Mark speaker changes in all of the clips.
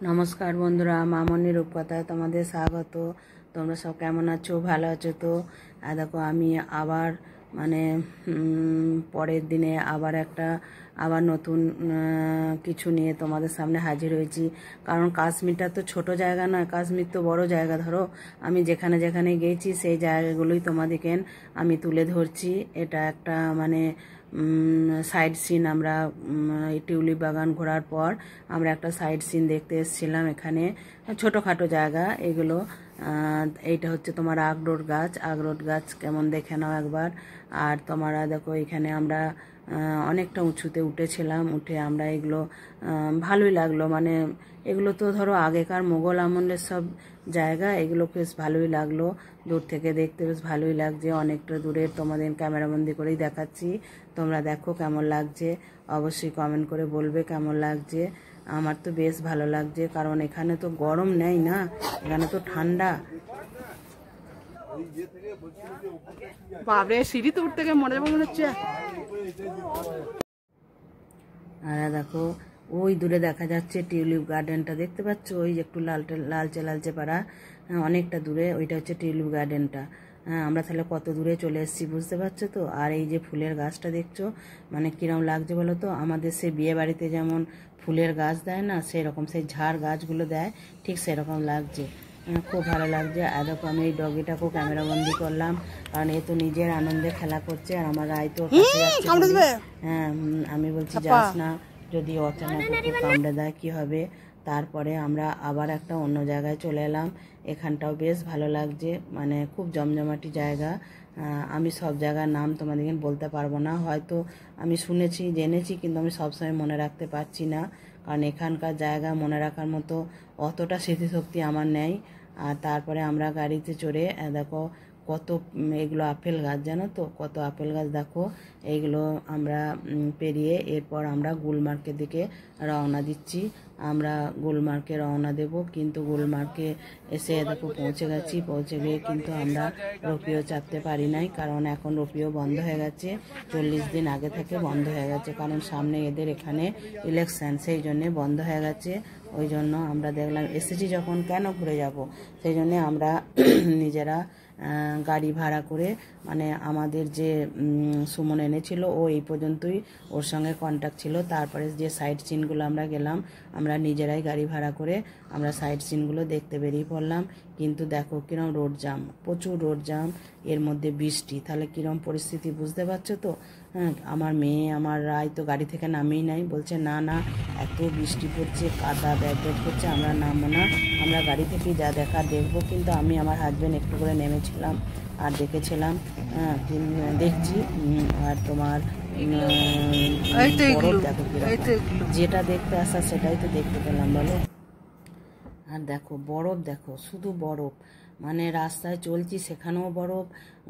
Speaker 1: নমস্কার বন্ধুরা, মামনির রূপকথায় তোমাদের স্বাগত। তোমরা সব কেমন আছো? ভালো আছো তো? আর দেখো আমি আবার পরের দিনে আবার নতুন কিছু নিয়ে তোমাদের সামনে হাজির হয়েছি। কারণ কাশ্মীরটা তো ছোট জায়গা নয়, কাশ্মীর তো বড় জায়গা। ধরো আমি যেখানে যেখানে গেছি সেই জায়গাগুলোই তোমাদেরকে আমি তুলে ধরছি। এটা একটা সাইড সিন। আমরা টিউলিপ বাগান ঘোরার পর আমরা একটা সাইড সিন দেখতে এসেছিলাম। এখানে ছোটোখাটো জায়গা এগুলো। এইটা হচ্ছে তোমার আখরোট গাছ কেমন দেখে নাও একবার। আর তোমরা দেখো এখানে আমরা অনেকটা উঁচুতে উঠেছিলাম। উঠে আমরা এগুলো ভালোই লাগলো। এগুলো তো ধরো আগেকার মোগল আমলের সব জায়গা। এগুলো বেশ ভালোই লাগলো, দূর থেকে দেখতে বেশ ভালোই লাগছে। অনেকটা দূরে তোমাদের ক্যামেরাবন্দি করেই দেখাচ্ছি। তোমরা দেখো কেমন লাগছে, অবশ্যই কমেন্ট করে বলবে কেমন লাগছে। আমার তো বেশ ভালো লাগছে, কারণ এখানে তো গরম নেই না, এখানে তো ঠান্ডা।
Speaker 2: বাবরে, সিঁড়িতে উঠতে গিয়ে মরে যাবো মনে হচ্ছে।
Speaker 1: আর দেখো ওই দূরে দেখা যাচ্ছে টিউলিপ গার্ডেনটা, দেখতে পাচ্ছ? ওই যে একটু লালচে পাড়া, অনেকটা দূরে ওইটা হচ্ছে টিউলিপ গার্ডেনটা। আমরা তাহলে কত দূরে চলে এসেছি বুঝতে পারছো তো। আর এই যে ফুলের গাছটা দেখছো, কিরম লাগছে বলো তো? আমাদের সে বিয়ে বাড়িতে যেমন ফুলের গাছ দেয় না, সেরকম সেই ঝাড় গাছগুলো দেয়, ঠিক সেরকম লাগছে। খুব ভালো লাগছে। আর দেখো আমি এই ডগিটাকেও ক্যামেরাবন্দি করলাম, কারণ এ তো নিজের আনন্দে খেলা করছে। আর আমার রায় তো হ্যাঁ, আমি বলছি যাস না, যদি অচানক কামড়ে দেয় কি হবে। তারপরে আমরা আবার একটা অন্য জায়গায় চলে এলাম। এখানটাও বেশ ভালো লাগছে, খুব জমজমাটি জায়গা। আমি সব জায়গার নাম তোমাদেরকে বলতে পারবো না, হয়তো আমি শুনেছি জেনেছি, কিন্তু আমি সবসময় মনে রাখতে পারছি না। কারণ এখানকার জায়গা মনে রাখার মতো অতটা স্মৃতিশক্তি আমার নেই। আর তারপরে আমরা গাড়িতে চড়ে দেখো কত এগুলো আপেল গাছ, জানো তো কত আপেল গাছ দেখো। এইগুলো আমরা পেরিয়ে এরপর আমরা গুলমার্গের দিকে রওনা দিচ্ছি। আমরা গুলমার্গে রওনা দেব, কিন্তু গুলমার্গে এসে দেখো পৌঁছে গিয়ে কিন্তু আমরা রোপিও চাপতে পারি নাই, কারণ এখন রোপিও বন্ধ হয়ে গেছে। 40 দিন আগে থেকে বন্ধ হয়ে গেছে, কারণ সামনে এদের এখানে ইলেকশন, সেই জন্যে বন্ধ হয়ে গেছে। ওই জন্য আমরা দেখলাম এসেছি যখন কেন ঘুরে যাব, সেই জন্যে আমরা নিজেরা গাড়ি ভাড়া করে, আমাদের যে সুমন এনেছিল ও এই পর্যন্তই, ওর সঙ্গে কন্ট্যাক্ট ছিল। তারপরে যে সাইড সিনগুলো আমরা গেলাম, আমরা নিজেরাই গাড়ি ভাড়া করে আমরা সাইড সিনগুলো দেখতে বেরিয়ে পড়লাম। কিন্তু দেখো কিরম রোড জাম, প্রচুর রোড জাম, এর মধ্যে বৃষ্টি, তাহলে কিরম পরিস্থিতি বুঝতে পারছো তো। হ্যাঁ, আমার মেয়ে আমার রায় তো গাড়ি থেকে নামেই নাই, বলছে না না এত বৃষ্টি পড়ছে, কাদা ব্যাগ করছে, আমরা নামবো না, আমরা গাড়ি থেকেই যা দেখা দেখবো। কিন্তু আমি আমার হাজব্যান্ড একটু করে নেমেছিলাম আর দেখেছিলাম, দেখছি। আর তোমার বরফ দেখো, যেটা দেখতে আসা সেটাই তো দেখতে পেলাম বলো। আর দেখো বরফ, দেখো শুধু বরফ, রাস্তায় চলছি সেখানেও বরফ,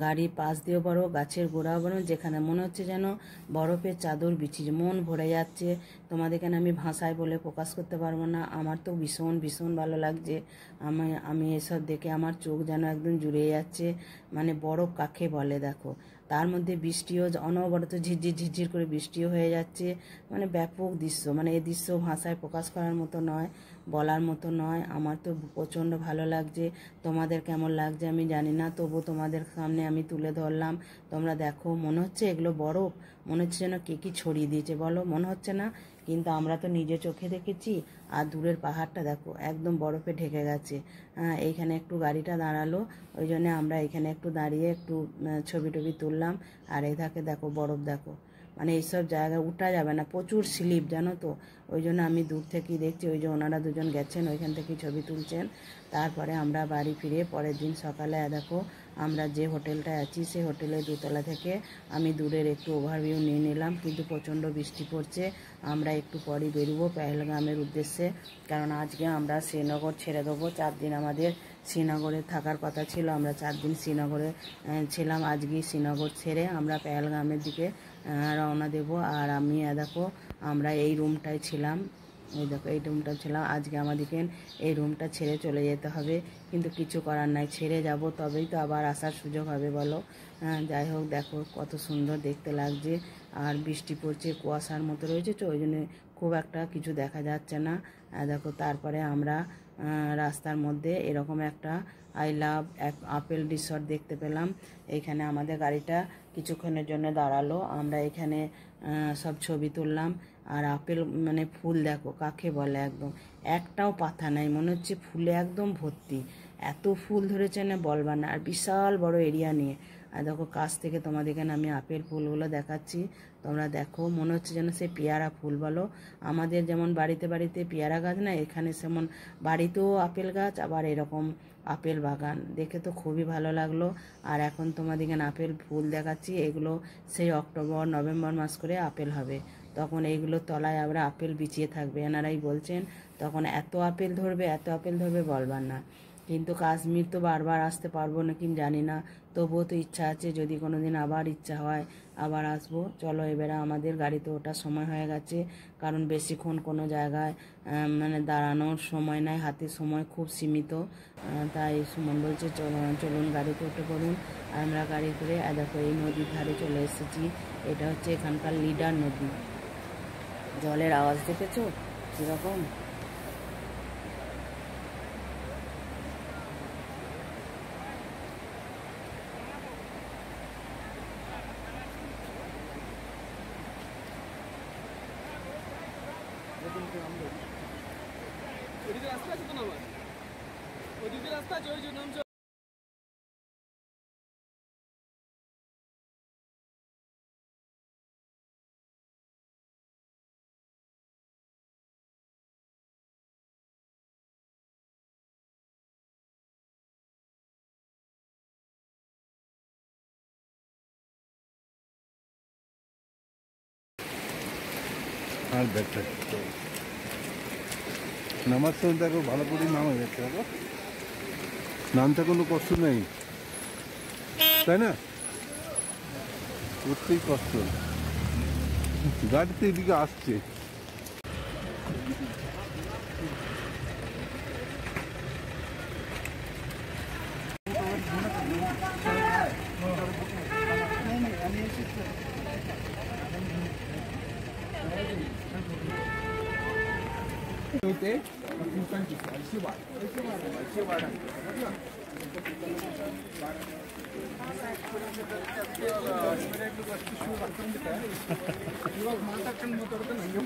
Speaker 1: গাড়ির পাশ দিয়েও বরফ, গাছের গোড়াও বরফ, যেখানে মনে হচ্ছে যেন বরফের চাদর বিছিয়ে, মন ভরে যাচ্ছে। তোমাদেরকে আমি ভাষায় বলে প্রকাশ করতে পারবো না। আমার তো ভীষণ ভীষণ ভালো লাগছে। আমি এসব দেখে আমার চোখ যেন একদম জুড়ে যাচ্ছে। বরফ কাকে বলে দেখো, তার মধ্যে বৃষ্টিও অনবরত ঝিরঝির করে বৃষ্টিও হয়ে যাচ্ছে। ব্যাপক দৃশ্য, এই দৃশ্য ভাষায় প্রকাশ করার মতো নয়, বলার মতো নয়। আমার তো প্রচণ্ড ভালো লাগছে। তোমাদের কেমন লাগছে আমি জানি না, তবু তোমাদের সামনে আমি তুলে ধরলাম। তোমরা দেখো, মনে হচ্ছে এগুলো বরফ, মনে হচ্ছে যেন কে কি ছড়িয়ে দিয়েছে বলো, মনে হচ্ছে না? কিন্তু আমরা তো নিজে চোখে দেখেছি। আর দূরের পাহাড়টা দেখো একদম বরফে ঢেকে গেছে। এইখানে একটু গাড়িটা দাঁড়ালো, ওই জন্য আমরা এখানে একটু দাঁড়িয়ে একটু ছবি টবি তুললাম। আর এই থাকে দেখো বরফ দেখো, এইসব জায়গায় উঠা যাবে না, প্রচুর স্লিপ জানো তো। ওই জন্য আমি দূর থেকেই দেখছি, ওই যে ওনারা দুজন গেছেন ওইখান থেকেই ছবি তুলছেন। তারপরে আমরা বাড়ি ফিরে পরের দিন সকালে দেখো আমরা যে হোটেলটায় আছি সেই হোটেলের দোতলা থেকে আমি দূরের একটু ওভারভিউ নিয়ে নিলাম। কিন্তু প্রচণ্ড বৃষ্টি পড়ছে, আমরা একটু পরই বেরোবো পেহেলগামের উদ্দেশ্যে। কারণ আজকে আমরা শ্রীনগর ছেড়ে দেবো। 4 দিন আমাদের শ্রীনগরে থাকার কথা ছিল, আমরা 4 দিন শ্রীনগরে ছিলাম। আজকেই শ্রীনগর ছেড়ে আমরা পেহেলগামের দিকে রওনা দেব। আর আমি দেখো আমরা এই রুমটায় ছিলাম, এই দেখো এই রুমটা ছিলাম। আজকে আমাদেরকে এই রুমটা ছেড়ে চলে যেতে হবে, কিন্তু কিছু করার নাই, ছেড়ে যাব তবেই তো আবার আসার সুযোগ হবে বলো। যাই হোক দেখো কত সুন্দর দেখতে লাগছে। আর বৃষ্টি পড়ছে, কুয়াশার মতো রয়েছে তো, ওই জন্য খুব একটা কিছু দেখা যাচ্ছে না। দেখো তারপরে আমরা রাস্তার মধ্যে এরকম একটা আই লাভ আপেল রিসর্ট দেখতে পেলাম। এইখানে আমাদের গাড়িটা কিছুক্ষণের জন্য দাঁড়ালো, আমরা এখানে সব ছবি তুললাম। আর আপেল মানে ফুল দেখো কাকে বলে, একদম একটাও পাতা নাই, মনে হচ্ছে ফুলে একদম ভর্তি, এত ফুল ধরেছে না বলবার না, আর বিশাল বড় এরিয়া নিয়ে। আর দেখো কাছ থেকে তোমাদেরকে আমি আপেল ফুলগুলো দেখাচ্ছি, তোমরা দেখো মনে হচ্ছে যেন সে পেয়ারা ফুল বলো। আমাদের যেমন বাড়িতে বাড়িতে পেয়ারা গাছ না, এখানে যেমন বাড়িতেও আপেল গাছ, আবার এরকম আপেল বাগান, দেখে তো খুবই ভালো লাগলো। আর এখন তোমাদেরকে আপেল ফুল দেখাচ্ছি, এগুলো সেই অক্টোবর নভেম্বর মাস করে আপেল হবে, তখন এইগুলোর তলায় আবার আপেল বিছিয়ে থাকবে। এনারাই বলছেন তখন এত আপেল ধরবে, এত আপেল ধরবে বলবার না। কিন্তু কাশ্মীর তো বারবার আসতে পারবো না কি জানি না, তবুও তো ইচ্ছা আছে, যদি কোনো দিন আবার ইচ্ছা হয় আবার আসবো। চলো এবারে আমাদের গাড়িতে ওঠার সময় হয়ে গেছে, কারণ বেশিক্ষণ কোনো জায়গায় মানে দাঁড়ানোর সময় নাই, হাতে সময় খুব সীমিত। তাই সুমন বলছে চলুন গাড়িতে উঠে পড়ুন। আমরা গাড়ি করে দেখো এই নদীর ধারে চলে এসেছি। এটা হচ্ছে এখানকার লিডার নদী। জলের আওয়াজ দেখেছো কীরকম?
Speaker 3: ওইদিকে রাস্তা আছে তো নামার, ওইদিকে রাস্তা আছে, ওই যে নামছে।
Speaker 4: আর ব্যাগটা নামার সময় দেখো ভালো করে নামা যাচ্ছে, দেখো নামতে কোনো কষ্ট নেই, তাই না? উঠতেই কষ্ট, গাড়িতে এদিকে আসছে।
Speaker 3: ಇವಾಗ ಮಾತಾಡ್ಕೊಂಡು ಮಾತಾಡ್ತಾ ನಂಗೆ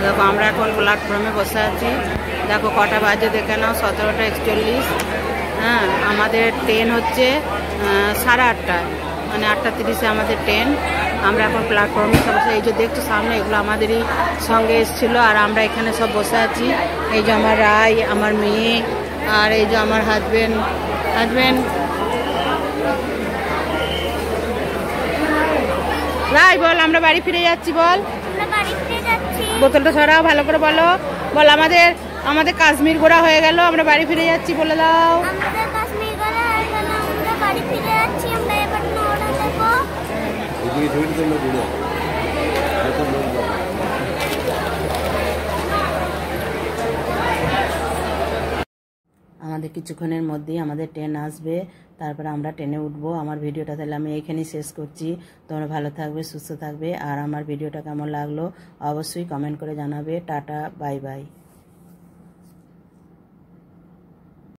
Speaker 1: দেখো আমরা এখন প্ল্যাটফর্মে বসে আছি। দেখো কটা বাজে দেখে নাও, 17:41। হ্যাঁ, আমাদের ট্রেন হচ্ছে 8:30, মানে 8:30-এ আমাদের ট্রেন। আমরা এখন প্ল্যাটফর্মে সব বসে, এই যে দেখছো সামনে, এগুলো আমাদেরই সঙ্গে এসেছিল। আর আমরা এখানে সব বসে আছি। এই যে আমার রাই, আমার মেয়ে, আর এই যে আমার হাজবেন্ড। রাই বল, আমরা বাড়ি ফিরে যাচ্ছি বল। বোতলটা সরাও, ভালো করে বলো। বল আমাদের কাশ্মীর ঘোরা হয়ে গেল, আমরা বাড়ি ফিরে যাচ্ছি, বলে দাও। আমাদের কিছুক্ষণের মধ্যেই আমাদের ট্রেন আসবে, তারপরে আমরা ট্রেনে উঠবো। আমার ভিডিওটা তাহলে আমি এইখানেই শেষ করছি। তোমরা ভালো থাকবে, সুস্থ থাকবে। আর আমার ভিডিওটা কেমন লাগলো অবশ্যই কমেন্ট করে জানাবে। Tata, bye bye.